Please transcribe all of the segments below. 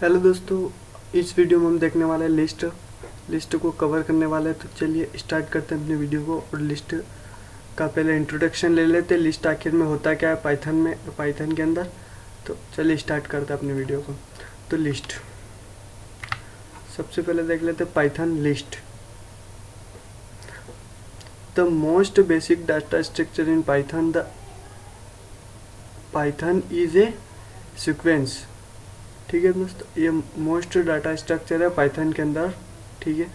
Hello दोस्तों, इस video में हम देखने वाले हैं लिस्ट को कवर करने वाले हैं। तो चलिए स्टार्ट करते हैं अपनी वीडियो को। और लिस्ट का पहले इंट्रोडक्शन ले लेते हैं, लिस्ट आखिर में होता क्या है पाइथन के अंदर। तो चलिए स्टार्ट करते हैं अपनी वीडियो को। तो लिस्ट सबसे पहले देख लेते हैं Python list. The most basic data structure in Python is a sequence. ठीक है दोस्तों, ये मोस्ट डाटा स्ट्रक्चर है पाइथन के अंदर। ठीक है,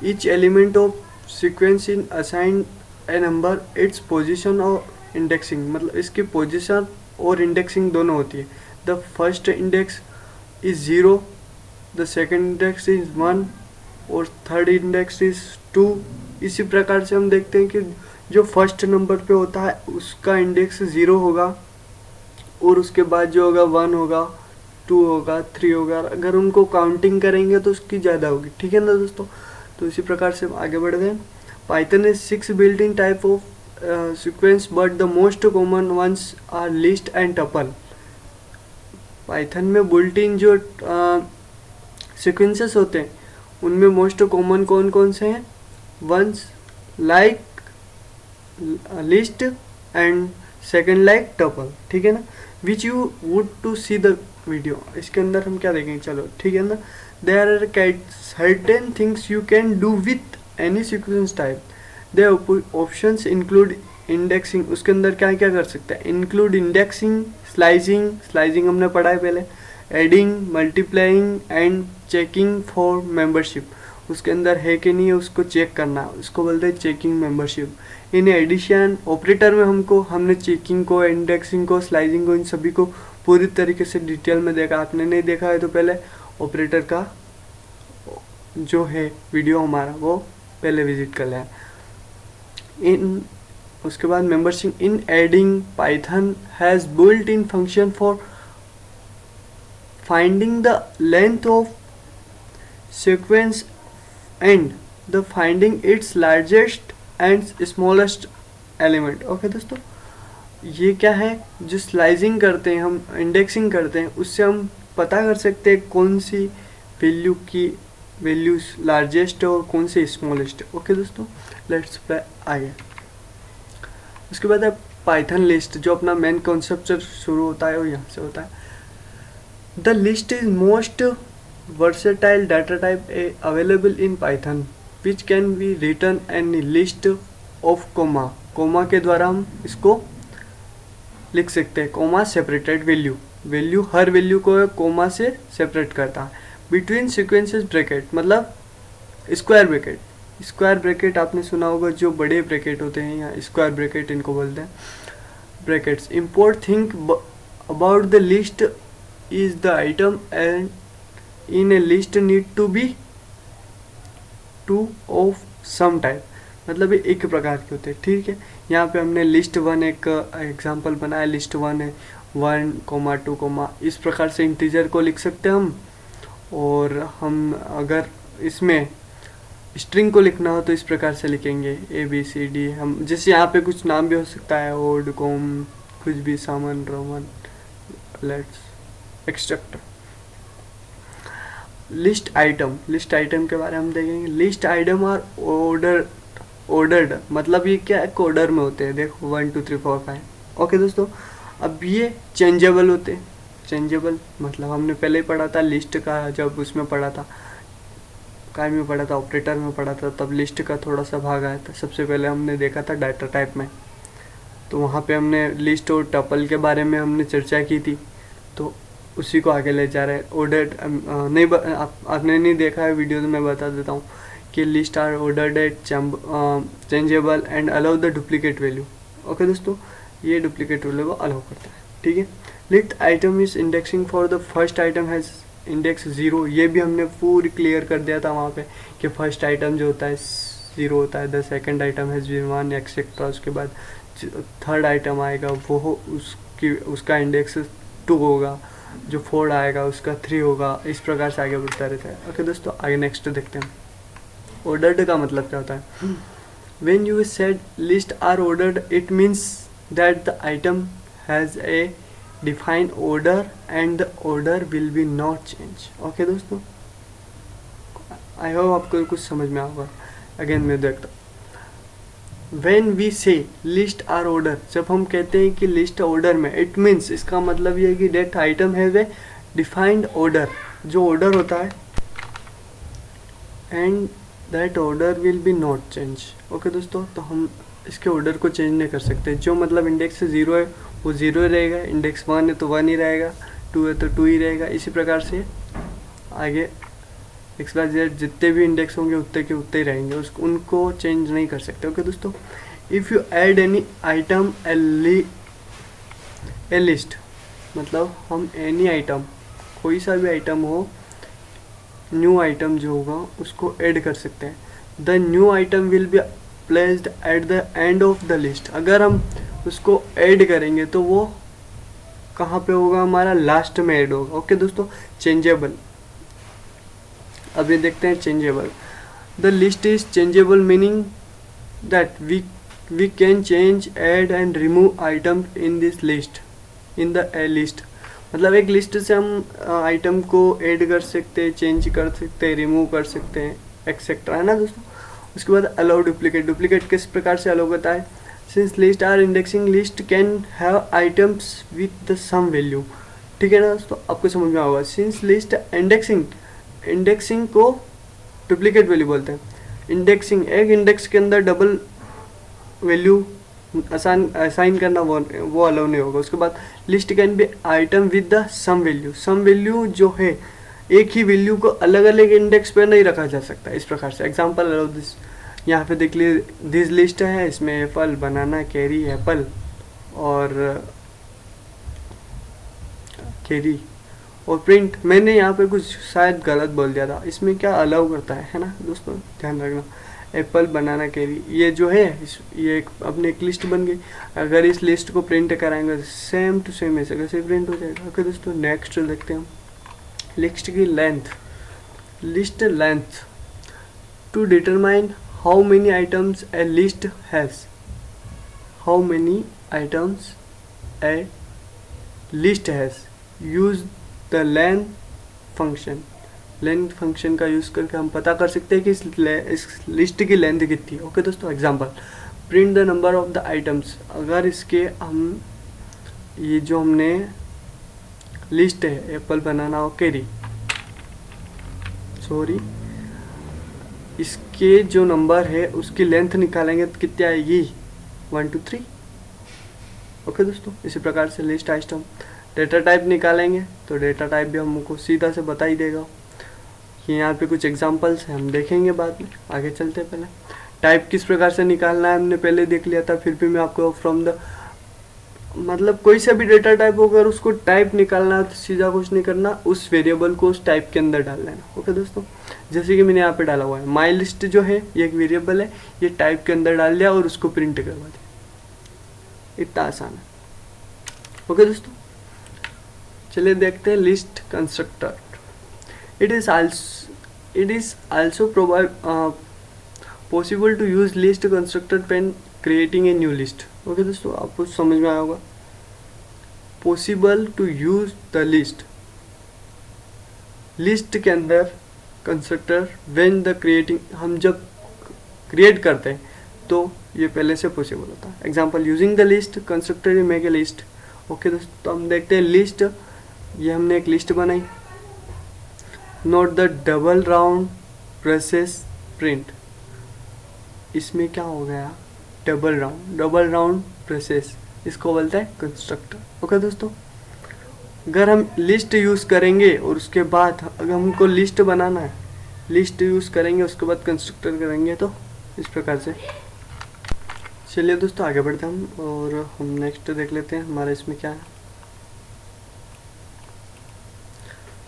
each element of sequence in assign A number its position और इंडेक्सिंग, मतलब इसकी पोजीशन और इंडेक्सिंग दोनों होती है। The first index is 0, the second index is 1 और थर्ड इंडेक्स इज 2। इसी प्रकार से हम देखते हैं कि जो फर्स्ट नंबर पे होता है उसका इंडेक्स 0 होगा और उसके बाद जो होगा 1 होगा, 2 होगा, 3 होगा। अगर उनको काउंटिंग करेंगे तो उसकी ज़्यादा होगी। ठीक है ना दोस्तों, तो इसी प्रकार से हम आगे बढ़ गए। Python is 6 built in type of sequence but the most common ones are list and tuple. Python में बुल्ट इन जो सीक्वेंसेस होते हैं उनमें मोस्ट कॉमन कौन कौन से हैं? Ones like list and second like tuple. ठीक है ना, which you would to see the video. इसके अंदर हम क्या देखेंगे, चलो ठीक है ना। There are certain things you can do with any sequence type. Their options include indexing. उसके अंदर क्या क्या कर सकते हैं? इंक्लूड इंडेक्सिंग, स्लाइसिंग हमने पढ़ा है पहले, adding, multiplying and checking for membership. उसके अंदर है कि नहीं है उसको चेक करना, उसको बोलते हैं checking membership. In addition operator में हमने चेकिंग को, इंडेक्सिंग को, स्लाइसिंग को, इन सभी को पूरी तरीके से डिटेल में देखा। आपने नहीं देखा है तो पहले ऑपरेटर का जो है वीडियो हमारा वो पहले विजिट कर लें। इन उसके बाद membership in adding, Python has built in function for finding the length of sequence and the finding its largest and smallest element. Okay दोस्तों, ये क्या है? जो स्लाइसिंग करते हैं हम, इंडेक्सिंग करते हैं, उससे हम पता कर सकते हैं कौन सी वैल्यू लार्जेस्ट है और कौन सी स्मॉलेस्ट है। ओके दोस्तों, लेट्स प्ले आगे। उसके बाद है पाइथन लिस्ट, जो अपना मेन कॉन्सेप्ट से शुरू होता है और यहाँ से होता है। The list is most versatile data type available in Python which can be written in list of comma के द्वारा हम इसको लिख सकते हैं। comma separated वैल्यू हर वैल्यू को comma से सेपरेट करता है। between sequences bracket मतलब स्क्वायर ब्रैकेट आपने सुना होगा, जो बड़े ब्रैकेट होते हैं या स्क्वायर ब्रैकेट इनको बोलते हैं, brackets. import think about the list is the item and in a list need to be two of some type, मतलब ये एक प्रकार के होते हैं। ठीक है, यहाँ पे हमने लिस्ट 1 एक एग्जांपल बनाया। लिस्ट 1 है 1, 2, इस प्रकार से इंटीजर को लिख सकते हैं हम। और हम अगर इसमें स्ट्रिंग को लिखना हो तो इस प्रकार से लिखेंगे ABCD। हम जैसे यहाँ पे कुछ नाम भी हो सकता है, ओड, कॉम, कुछ भी, सामन, Roman, let's extractor. List item के बारे में हम देखेंगे। लिस्ट आइटम आर ऑर्डर्ड, मतलब ये क्या है? ऑर्डर में होते हैं। देखो 1 2 3 4 5। ओके दोस्तों, अब ये चेंजेबल होते हैं। चेंजेबल मतलब हमने पहले ही पढ़ा था लिस्ट का, जब उसमें पढ़ा था, काय में पढ़ा था, ऑपरेटर में पढ़ा था, तब लिस्ट का थोड़ा सा भाग आया था। सबसे पहले हमने देखा था डाटा टाइप में, तो वहाँ पे हमने लिस्ट और टपल के बारे में हमने चर्चा की थी। तो उसी को आगे ले जा रहे हैं। ऑर्डर्ड नहीं, आपने नहीं देखा है वीडियो तो मैं बता देता हूँ कि list are ordered, changeable and allow the duplicate value. Okay दोस्तों, ये डुप्लीकेट वैल्यू को अलाउ करता है। ठीक है, list item is indexing for the first item has index 0। ये भी हमने पूरी क्लियर कर दिया था वहाँ पे कि फर्स्ट आइटम जो होता है 0 होता है। The second item has 1 etcetera. उसके बाद थर्ड आइटम आएगा वो उसका इंडेक्स 2 होगा, जो 4 आएगा उसका 3 होगा। इस प्रकार से आगे बढ़ता रहता है। ओके दोस्तों, आगे नेक्स्ट देखते हैं। ऑर्डर्ड का मतलब क्या होता है? When you said list are ordered it means that the item has a define order and the order will be not change. Okay दोस्तों, आई होप आपको कुछ समझ में आएगा। अगेन मैं देखता हूँ, व्हेन वी से लिस्ट आर ऑर्डर, जब हम कहते हैं कि लिस्ट ऑर्डर में, इट मीन्स इसका मतलब ये है कि that item has a defined order, जो ऑर्डर होता है, and that order will be not change. Okay दोस्तों, तो हम इसके ऑर्डर को चेंज नहीं कर सकते। जो मतलब इंडेक्स 0 है वो 0 ही रहेगा, इंडेक्स 1 है तो 1 ही रहेगा, 2 है तो 2 ही रहेगा। इसी प्रकार से आगे XYZ जितने भी इंडेक्स होंगे उतने के उतने ही रहेंगे, उसको उनको चेंज नहीं कर सकते। ओके दोस्तों, if you add any item A list, मतलब हम एनी आइटम, कोई सा भी आइटम हो, न्यू आइटम जो होगा उसको ऐड कर सकते हैं। The new item will be placed at the end of the list. अगर हम उसको ऐड करेंगे तो वो कहाँ पे होगा, हमारा लास्ट में ऐड होगा। ओके दोस्तों, चेंजेबल, अभी देखते हैं changeable. The list is changeable meaning that we can change, add and remove item in this list, in the list. मतलब एक लिस्ट से हम आइटम को ऐड कर सकते हैं, चेंज कर सकते हैं, रिमूव कर सकते हैं, एक्सेट्रा, है ना दोस्तों। उसके बाद अलाउ डुप्लीकेट। डुप्लीकेट किस प्रकार से अलाउ करता है, since list are indexing list can have items with the some value. ठीक है ना दोस्तों, आपको समझ में आएगा। सिंस लिस्ट इंडेक्सिंग को डुप्लीकेट वैल्यू बोलते हैं। इंडेक्सिंग, एक इंडेक्स के अंदर डबल वैल्यू असाइन करना वो अलाउ नहीं होगा। उसके बाद list can be item with the some value. Some value जो है, एक ही वैल्यू को अलग अलग इंडेक्स पे नहीं रखा जा सकता। इस प्रकार से एग्जांपल अलाउ दिस, यहाँ पे देख लीजिए दिस लिस्ट है, इसमें एप्पल, बनाना, कैरी, एप्पल और कैरी और प्रिंट। मैंने यहाँ पे कुछ शायद गलत बोल दिया था, इसमें क्या अलाउ करता है ना दोस्तों, ध्यान रखना। एप्पल, बनाना, कैरी, ये जो है ये अपनी एक लिस्ट बन गई। अगर इस लिस्ट को प्रिंट कराएंगे सेम टू सेम ऐसे कैसे प्रिंट हो जाएगा। ओके दोस्तों, नेक्स्ट देखते हैं हम लिस्ट की length. List length to determine how many items a list has. How many items a list has, use the length function. Length function का यूज़ करके हम पता कर सकते हैं कि इस लिस्ट की लेंथ कितनी है। ओके दोस्तों, example print the number of the items. अगर इसके हम ये जो हमने लिस्ट है एप्पल, बनाना और कैरी, सॉरी, इसके जो नंबर है उसकी लेंथ निकालेंगे तो कितनी आएगी, 1 2 3। ओके दोस्तों, इसी प्रकार से लिस्ट आइटम डेटा टाइप निकालेंगे तो डेटा टाइप भी हमको सीधा से बता ही देगा। यहाँ पे कुछ एग्जांपल्स हैं, हम देखेंगे बाद में। आगे चलते हैं, पहले टाइप किस प्रकार से निकालना है हमने पहले देख लिया था, फिर भी मैं आपको फ्रॉम द, मतलब कोई सा भी डेटा टाइप होगा उसको टाइप निकालना है तो सीधा कुछ नहीं करना, उस वेरिएबल को उस टाइप के अंदर डाल लेना। ओके दोस्तों, जैसे कि मैंने यहाँ पे डाला हुआ है माई लिस्ट जो है, ये एक वेरिएबल है, ये टाइप के अंदर डाल दिया और उसको प्रिंट करवा दिया। इतना आसान है। ओके दोस्तों, चलिए देखते हैं list constructor. It is also possible to use list constructor when creating a new list। Okay दोस्तों, आपको समझ में आया होगा। Possible to use the list के अंदर कंस्ट्रक्टर when the creating, हम जब क्रिएट करते हैं तो ये पहले से पॉसिबल होता है। Example using the list constructor make a list. Okay दोस्तों, तो हम देखते हैं लिस्ट, ये हमने एक लिस्ट बनाई। Note the double round process print, इसमें क्या हो गया, डबल राउंड प्रोसेस, इसको बोलते हैं कंस्ट्रक्टर। ओके दोस्तों, अगर हम लिस्ट यूज़ करेंगे और उसके बाद अगर हमको लिस्ट बनाना है, लिस्ट यूज़ करेंगे उसके बाद कंस्ट्रक्टर करेंगे तो इस प्रकार से। चलिए दोस्तों आगे बढ़ते हैं हम और हम नेक्स्ट देख लेते हैं हमारा इसमें क्या है।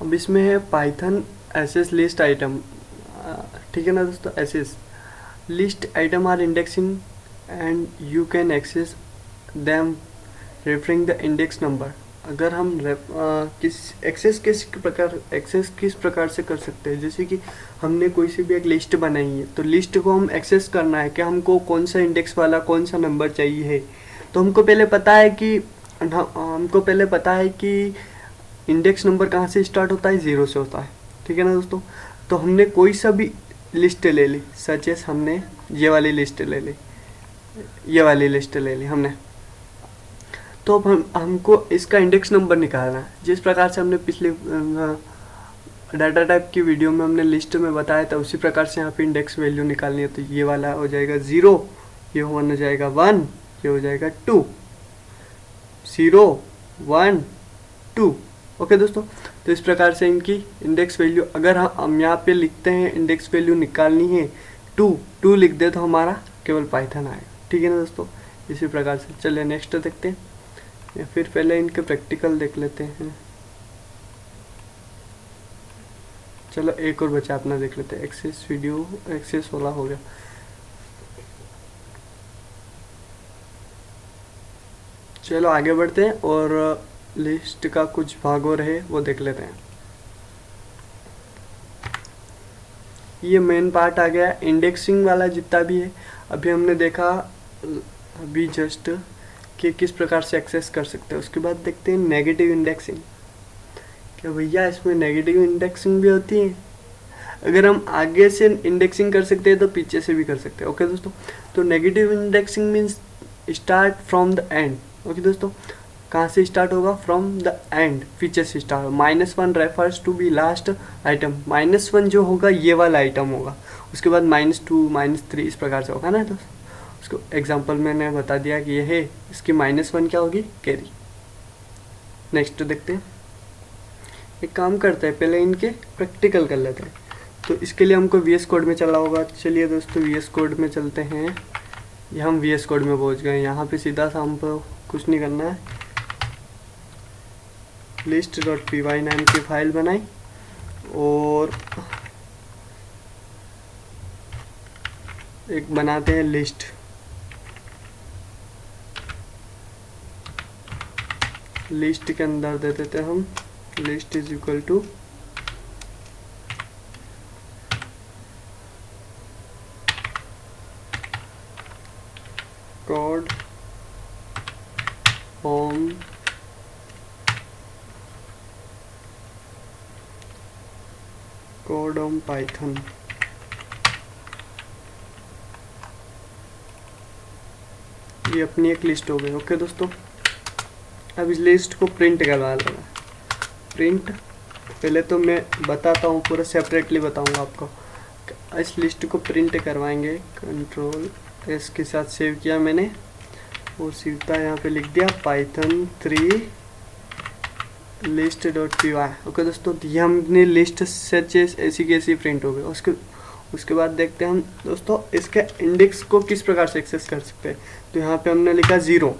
अब इसमें है पाइथन एसएस लिस्ट आइटम। ठीक है ना दोस्तों, SS list item are indexing and you can access them referring the index number. अगर हम एक्सेस किस प्रकार से कर सकते हैं, जैसे कि हमने कोई सी भी एक लिस्ट बनाई है तो लिस्ट को हम एक्सेस करना है कि हमको कौन सा इंडेक्स वाला कौन सा नंबर चाहिए है। तो हमको पहले पता है कि हमको पहले पता है कि इंडेक्स नंबर कहाँ से स्टार्ट होता है, 0 से होता है, ठीक है ना दोस्तों। तो हमने कोई सा भी लिस्ट ले ली, सच एस हमने ये वाली लिस्ट ले ली, ये वाली लिस्ट ले ली हमने। तो अब हमको इसका इंडेक्स नंबर निकालना है, जिस प्रकार से हमने पिछले डाटा टाइप की वीडियो में हमने लिस्ट में बताया था, उसी प्रकार से यहाँ पे इंडेक्स वैल्यू निकालनी है। तो ये वाला हो जाएगा 0, ये 1 हो जाएगा 1, ये हो जाएगा 2, 0 1 2। ओके दोस्तों, तो इस प्रकार से इनकी इंडेक्स वैल्यू, अगर हम यहाँ पे लिखते हैं इंडेक्स वैल्यू निकालनी है 2 लिख दे तो हमारा केवल पाइथन आएगा, ठीक है ना दोस्तों। इसी प्रकार से चलिए नेक्स्ट देखते हैं, या फिर पहले इनके प्रैक्टिकल देख लेते हैं। चलो एक और बचा अपना देख लेते हैं, एक्सेस वीडियो एक्सेस वाला हो गया। चलो आगे बढ़ते हैं और लिस्ट का कुछ भाग और है वो देख लेते हैं। ये मेन पार्ट आ गया, इंडेक्सिंग वाला जितना भी है। अभी हमने देखा अभी जस्ट कि किस प्रकार से एक्सेस कर सकते हैं। उसके बाद देखते हैं नेगेटिव इंडेक्सिंग। क्या भैया इसमें नेगेटिव इंडेक्सिंग भी होती है? अगर हम आगे से इंडेक्सिंग कर सकते हैं तो पीछे से भी कर सकते हैं। ओके दोस्तों, तो negative indexing means start from the end. Okay दोस्तों, कहाँ से स्टार्ट होगा? फ्रॉम द एंड, पीछे से start. -1 refers to be last item. -1 जो होगा ये वाला आइटम होगा, उसके बाद -2 -3 इस प्रकार से होगा ना। तो उसको एग्जांपल मैंने बता दिया कि ये है, इसकी -1 क्या होगी? कैरी। नेक्स्ट देखते हैं, एक काम करते हैं पहले इनके प्रैक्टिकल कर लेते हैं। तो इसके लिए हमको VS कोड में चलना होगा। चलिए दोस्तों VS कोड में चलते हैं। ये हम VS कोड में पहुंच गए। यहाँ पे सीधा सा हमको कुछ नहीं करना है, list.py नाम की फाइल बनाई और एक बनाते हैं लिस्ट। लिस्ट के अंदर दे देते हैं हम list is equal to code home code home Python. ये अपनी एक लिस्ट हो गई। ओके दोस्तों, अब इस लिस्ट को प्रिंट करवा लेना। प्रिंट पहले तो मैं बताता हूँ, पूरा सेपरेटली बताऊँगा आपको। इस लिस्ट को प्रिंट करवाएंगे, कंट्रोल एस के साथ सेव किया मैंने और सीधा यहाँ पे लिख दिया पाइथन 3 list.py। ओके दोस्तों, ये हमने लिस्ट सच ऐसी की ऐसी प्रिंट हो गई। उसके बाद देखते हैं हम दोस्तों इसके इंडेक्स को किस प्रकार से एक्सेस कर सकते हैं। तो यहाँ पे हमने लिखा 0।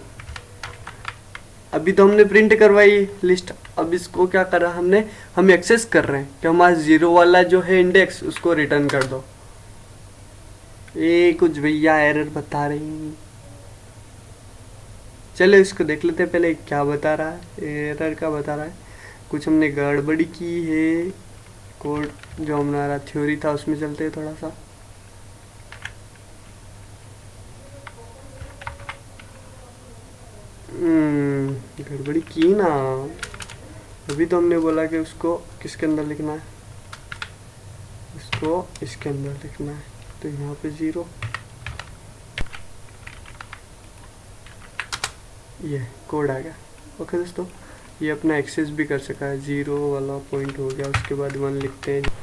अभी तो हमने प्रिंट करवाई लिस्ट, अब इसको क्या करा हमने, हम एक्सेस कर रहे हैं कि हमारा 0 वाला जो है इंडेक्स उसको रिटर्न कर दो। ये कुछ भैया एरर बता रही। चलो इसको देख लेते हैं पहले क्या बता रहा है। एरर का बता रहा है, कुछ हमने गड़बड़ी की है। कोड जो हमारा थ्योरी था उसमें चलते हैं थोड़ा सा। गड़बड़ी की ना। अभी तो हमने बोला कि उसको किसके अंदर लिखना है, इसको इसके अंदर लिखना है। तो यहाँ पे 0, ये कोड आ गया। ओके दोस्तों, ये अपना एक्सेस भी कर सका है। 0 वाला पॉइंट हो गया, उसके बाद 1 लिखते हैं।